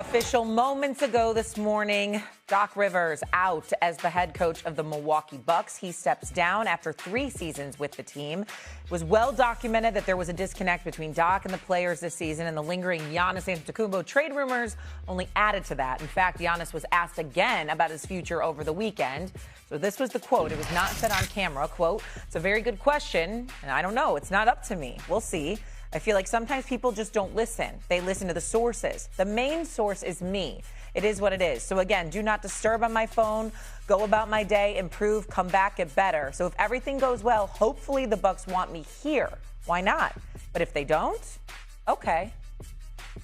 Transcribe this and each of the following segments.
official moments ago this morning. Doc Rivers out as the head coach of the Milwaukee Bucks. He steps down after 3 seasons with the team. It was well documented that there was a disconnect between Doc and the players this season, and the lingering Giannis Antetokounmpo trade rumors only added to that. In fact, Giannis was asked again about his future over the weekend. So this was the quote. It was not said on camera. Quote, "It's a very good question, and I don't know. It's not up to me. We'll see. I feel like sometimes people just don't listen. They listen to the sources. The main source is me. It is what it is. So again, do not disturb on my phone. Go about my day, improve, come back, get better. So if everything goes well, hopefully the Bucks want me here. Why not? But if they don't, okay."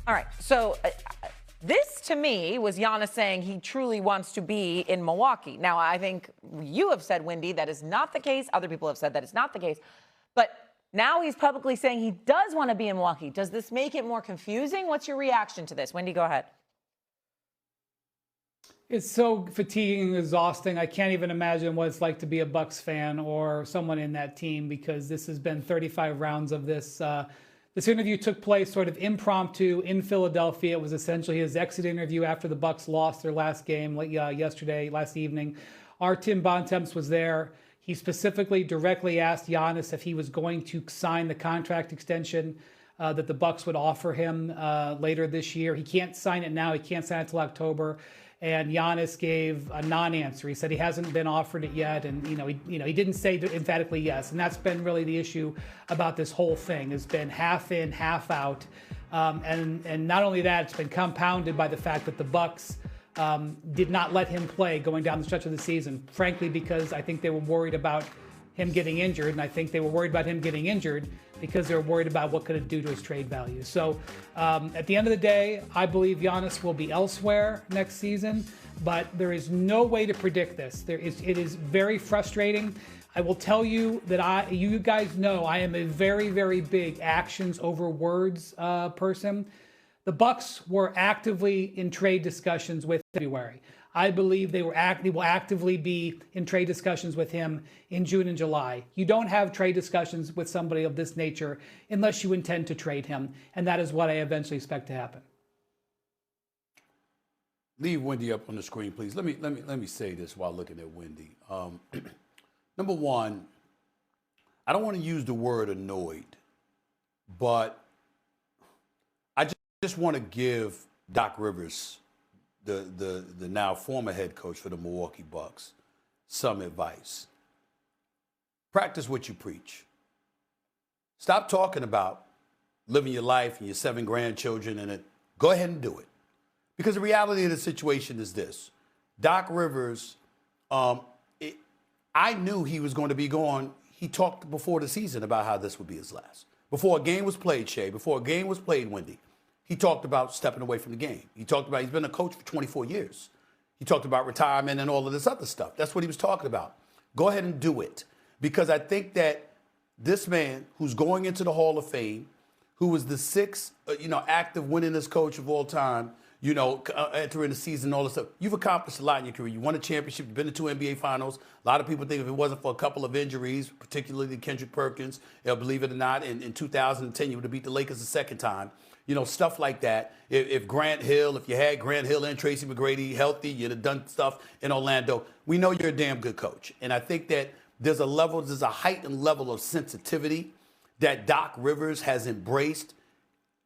All right. So this to me was Giannis saying he truly wants to be in Milwaukee. Now, I think you have said, Wendy, that is not the case. Other people have said that is not the case. But now he's publicly saying he does want to be in Milwaukee. Does this make it more confusing? What's your reaction to this? Wendy, go ahead. It's so fatiguing and exhausting. I can't even imagine what it's like to be a Bucks fan or someone in that team, because this has been 35 rounds of this. This interview took place sort of impromptu in Philadelphia. It was essentially his exit interview after the Bucks lost their last game last evening. Our Tim Bontemps was there. He specifically directly asked Giannis if he was going to sign the contract extension that the Bucks would offer him later this year. He can't sign it now. He can't sign it until October. And Giannis gave a non-answer. He said he hasn't been offered it yet, and he didn't say emphatically yes. And that's been really the issue about this whole thing. Has been half in, half out, and not only that, it's been compounded by the fact that the Bucks did not let him play going down the stretch of the season, frankly, because I think they were worried about him getting injured. And I think they were worried about him getting injured because they were worried about what could it do to his trade value. So at the end of the day, I believe Giannis will be elsewhere next season, but there is no way to predict this. It is very frustrating. I will tell you that you guys know I am a very, very big actions over words person. The Bucks were actively in trade discussions with February. I believe they will actively be in trade discussions with him in June and July. You don't have trade discussions with somebody of this nature unless you intend to trade him, and that is what I eventually expect to happen. Leave Wendy up on the screen, please. Let me say this while looking at Wendy. Number one, I don't want to use the word annoyed, but I just want to give Doc Rivers, the now former head coach for the Milwaukee Bucks, some advice. Practice what you preach. Stop talking about living your life and your 7 grandchildren and it. Go ahead and do it. Because the reality of the situation is this. Doc Rivers, I knew he was going to be gone. He talked before the season about how this would be his last. Before a game was played, Shay, before a game was played, Wendy, he talked about stepping away from the game. He talked about he's been a coach for 24 years. He talked about retirement and all of this other stuff. That's what he was talking about. Go ahead and do it. Because I think that this man who's going into the Hall of Fame, who was the 6th, active winningest coach of all time, entering the season, all this stuff. You've accomplished a lot in your career. You won a championship. You've been to 2 NBA finals. A lot of people think if it wasn't for a couple of injuries, particularly Kendrick Perkins, believe it or not, in 2010, you would have beat the Lakers the second time. Stuff like that. If you had Grant Hill and Tracy McGrady healthy, you'd have done stuff in Orlando. We know you're a damn good coach. And I think that there's a heightened level of sensitivity that Doc Rivers has embraced.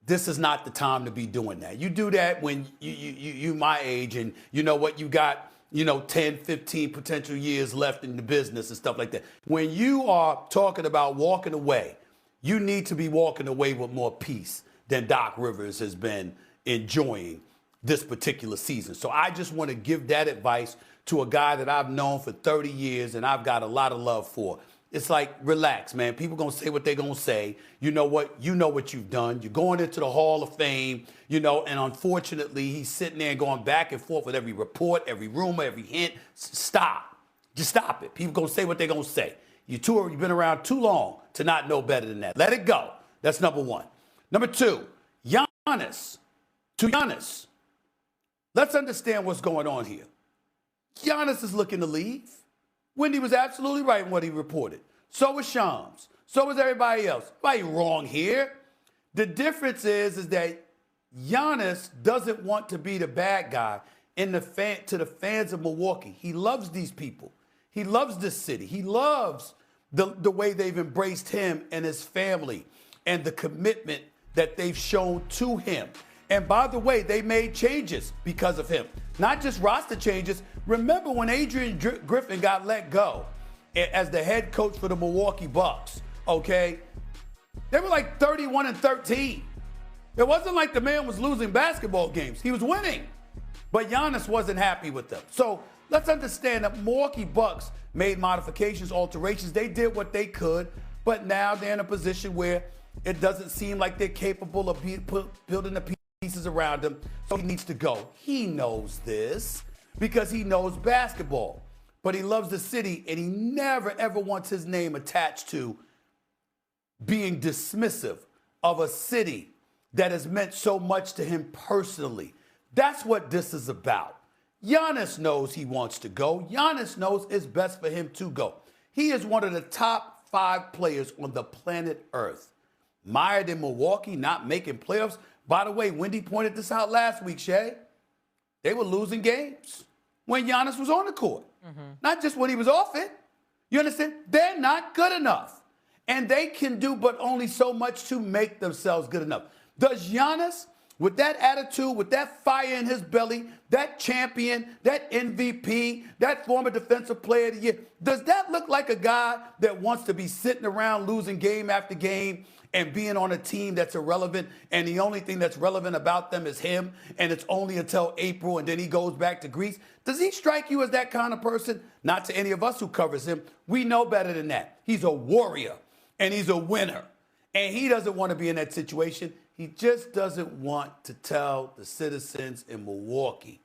This is not the time to be doing that. You do that when you my age and you know what, you got, 10, 15 potential years left in the business and stuff like that. When you are talking about walking away, you need to be walking away with more peace than Doc Rivers has been enjoying this particular season. So I just want to give that advice to a guy that I've known for 30 years and I've got a lot of love for. It's like, relax, man. People going to say what they're going to say. You know what? You know what you've done. You're going into the Hall of Fame, and unfortunately, he's sitting there going back and forth with every report, every rumor, every hint. Stop. Just stop it. People going to say what they're going to say. You've been around too long to not know better than that. Let it go. That's number one. Number two, Giannis. Let's understand what's going on here. Giannis is looking to leave. Wendy was absolutely right in what he reported. So was Shams. So was everybody else. Nobody wrong here. The difference is that Giannis doesn't want to be the bad guy to the fans of Milwaukee. He loves these people. He loves this city. He loves the way they've embraced him and his family and the commitment that they've shown to him. And by the way, they made changes because of him. Not just roster changes. Remember when Adrian Griffin got let go as the head coach for the Milwaukee Bucks, okay? They were like 31-13. It wasn't like the man was losing basketball games. He was winning. But Giannis wasn't happy with them. So let's understand that Milwaukee Bucks made modifications, alterations. They did what they could, but now they're in a position where it doesn't seem like they're capable of building the pieces around him. So he needs to go. He knows this because he knows basketball. But he loves the city, and he never, ever wants his name attached to being dismissive of a city that has meant so much to him personally. That's what this is about. Giannis knows he wants to go. Giannis knows it's best for him to go. He is one of the top 5 players on the planet Earth. Mired in Milwaukee, not making playoffs. By the way, Wendy pointed this out last week, Shay. They were losing games when Giannis was on the court. Not just when he was off it. You understand? They're not good enough. And they can do but only so much to make themselves good enough. Does Giannis, with that attitude, with that fire in his belly, that champion, that MVP, that former defensive player of the year, does that look like a guy that wants to be sitting around losing game after game and being on a team that's irrelevant, and the only thing that's relevant about them is him, and it's only until April, and then he goes back to Greece? Does he strike you as that kind of person? Not to any of us who covers him. We know better than that. He's a warrior, and he's a winner, and he doesn't want to be in that situation. He just doesn't want to tell the citizens in Milwaukee,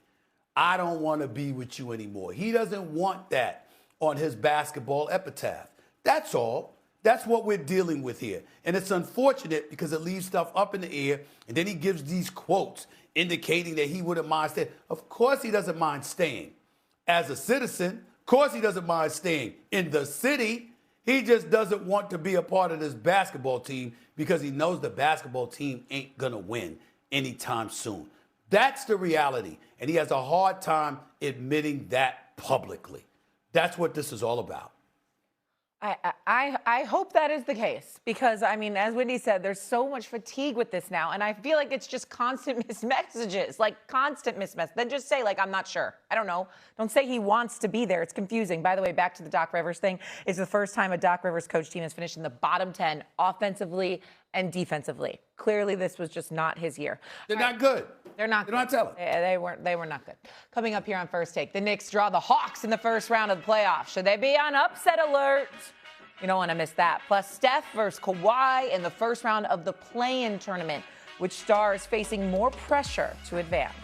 I don't want to be with you anymore. He doesn't want that on his basketball epitaph. That's all. That's what we're dealing with here. And it's unfortunate because it leaves stuff up in the air, and then he gives these quotes indicating that he wouldn't mind staying. Of course he doesn't mind staying. As a citizen, of course he doesn't mind staying in the city. He just doesn't want to be a part of this basketball team because he knows the basketball team ain't going to win anytime soon. That's the reality. And he has a hard time admitting that publicly. That's what this is all about. I hope that is the case because, I mean, as Wendy said, there's so much fatigue with this now. And I feel like it's just constant missed messages, like constant missed messages. Then just say, like, I'm not sure. I don't know. Don't say he wants to be there. It's confusing. By the way, back to the Doc Rivers thing. It's the first time a Doc Rivers coach team has finished in the bottom 10 offensively and defensively. Clearly, this was just not his year. They're not good. They're not good. They're not telling. They were not good. Coming up here on First Take, the Knicks draw the Hawks in the first round of the playoffs. Should they be on upset alert? You don't want to miss that. Plus, Steph versus Kawhi in the first round of the play-in tournament, which stars facing more pressure to advance.